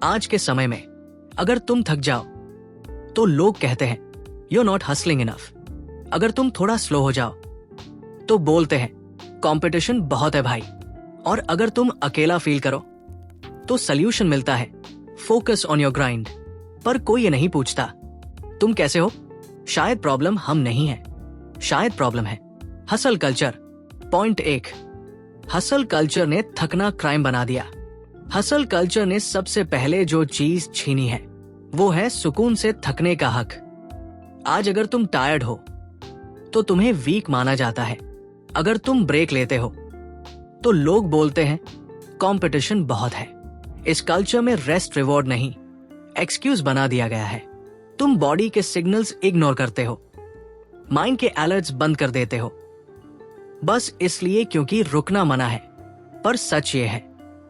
आज के समय में अगर तुम थक जाओ तो लोग कहते हैं you are not hustling enough. अगर तुम थोड़ा स्लो हो जाओ तो बोलते हैं कंपटीशन बहुत है भाई। और अगर तुम अकेला फील करो तो सल्यूशन मिलता है फोकस ऑन योर ग्राइंड। पर कोई ये नहीं पूछता तुम कैसे हो। शायद प्रॉब्लम हम नहीं है, शायद प्रॉब्लम है hustle culture. Point 1, hustle culture ने थकना क्राइम बना दिया। हसल कल्चर ने सबसे पहले जो चीज छीनी है वो है सुकून से थकने का हक। आज अगर तुम टायर्ड हो तो तुम्हें वीक माना जाता है। अगर तुम ब्रेक लेते हो तो लोग बोलते हैं कंपटीशन बहुत है। इस कल्चर में रेस्ट रिवॉर्ड नहीं, एक्सक्यूज बना दिया गया है। तुम बॉडी के सिग्नल्स इग्नोर करते हो, माइंड के अलर्ट्स बंद कर देते हो, बस इसलिए क्योंकि रुकना मना है। पर सच ये है,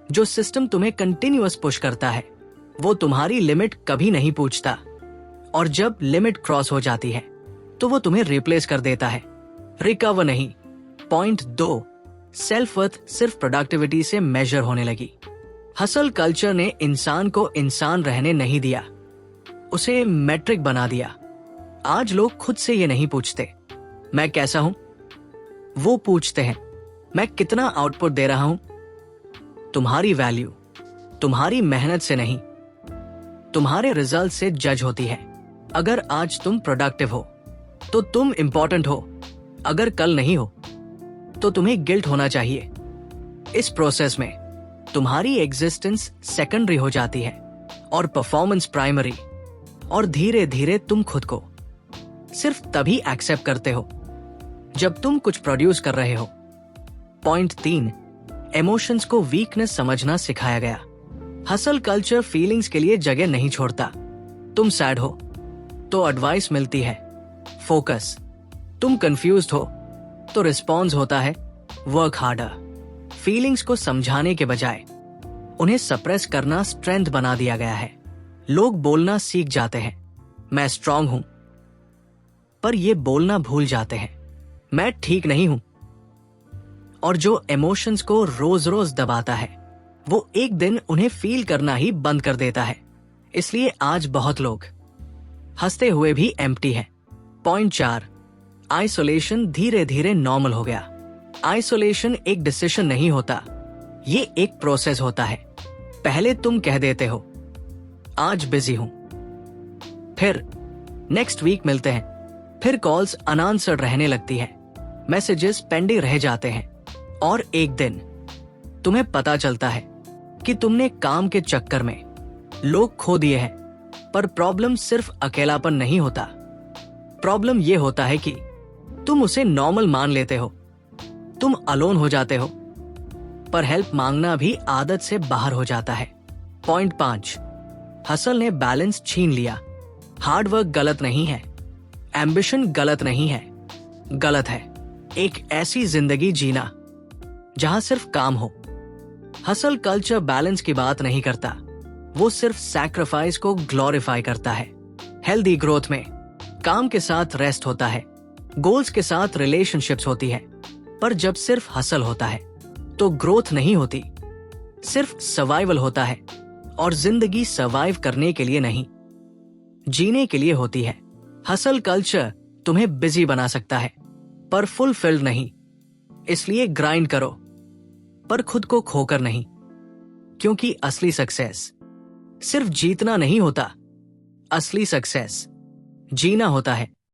जो सिस्टम तुम्हें कंटिन्यूअस पुश करता है वो तुम्हारी लिमिट कभी नहीं पूछता। और जब लिमिट क्रॉस हो जाती है तो वो तुम्हें रिप्लेस कर देता है, रिकवर नहीं। पॉइंट 2, सेल्फ वर्थ सिर्फ प्रोडक्टिविटी से मेजर होने लगी। हसल कल्चर ने इंसान को इंसान रहने नहीं दिया, उसे मैट्रिक बना दिया। आज लोग खुद से ये नहीं पूछते मैं कैसा हूं, वो पूछते हैं मैं कितना आउटपुट दे रहा हूं। तुम्हारी वैल्यू तुम्हारी मेहनत से नहीं, तुम्हारे रिजल्ट से जज होती है। अगर आज तुम प्रोडक्टिव हो तो तुम इंपॉर्टेंट हो, अगर कल नहीं हो तो तुम्हें गिल्ट होना चाहिए। इस प्रोसेस में तुम्हारी एग्जिस्टेंस सेकेंडरी हो जाती है और परफॉर्मेंस प्राइमरी। और धीरे धीरे तुम खुद को सिर्फ तभी एक्सेप्ट करते हो जब तुम कुछ प्रोड्यूस कर रहे हो। पॉइंट 3, इमोशंस को वीकनेस समझना सिखाया गया। हसल कल्चर फीलिंग्स के लिए जगह नहीं छोड़ता। तुम सैड हो तो एडवाइस मिलती है फोकस, तुम कंफ्यूज्ड हो तो रिस्पॉन्स होता है वर्क हार्डर। फीलिंग्स को समझाने के बजाय उन्हें सप्रेस करना स्ट्रेंथ बना दिया गया है। लोग बोलना सीख जाते हैं मैं स्ट्रांग हूं, पर ये बोलना भूल जाते हैं मैं ठीक नहीं हूं। और जो इमोशंस को रोज रोज दबाता है वो एक दिन उन्हें फील करना ही बंद कर देता है। इसलिए आज बहुत लोग हंसते हुए भी एम्प्टी हैं। पॉइंट 4, आइसोलेशन धीरे धीरे नॉर्मल हो गया। आइसोलेशन एक डिसीजन नहीं होता, ये एक प्रोसेस होता है। पहले तुम कह देते हो आज बिजी हूं, फिर नेक्स्ट वीक मिलते हैं, फिर कॉल्स अनआंसर्ड रहने लगती है, मैसेजेस पेंडिंग रह जाते हैं। और एक दिन तुम्हें पता चलता है कि तुमने काम के चक्कर में लोग खो दिए हैं। पर प्रॉब्लम सिर्फ अकेलापन नहीं होता, प्रॉब्लम यह होता है कि तुम उसे नॉर्मल मान लेते हो। तुम अलोन हो जाते हो, पर हेल्प मांगना भी आदत से बाहर हो जाता है। पॉइंट 5, हसल ने बैलेंस छीन लिया। हार्ड वर्क गलत नहीं है, एम्बिशन गलत नहीं है, गलत है एक ऐसी जिंदगी जीना जहां सिर्फ काम हो। हसल कल्चर बैलेंस की बात नहीं करता, वो सिर्फ सैक्रिफाइस को ग्लोरीफाई करता है। हेल्दी ग्रोथ में काम के साथ रेस्ट होता है, गोल्स के साथ रिलेशनशिप्स होती है। पर जब सिर्फ हसल होता है तो ग्रोथ नहीं होती, सिर्फ सर्वाइवल होता है। और जिंदगी सर्वाइव करने के लिए नहीं, जीने के लिए होती है। हसल कल्चर तुम्हें बिजी बना सकता है पर फुलफिल्ड नहीं। इसलिए ग्राइंड करो, पर खुद को खोकर नहीं, क्योंकि असली सक्सेस सिर्फ जीतना नहीं होता, असली सक्सेस जीना होता है।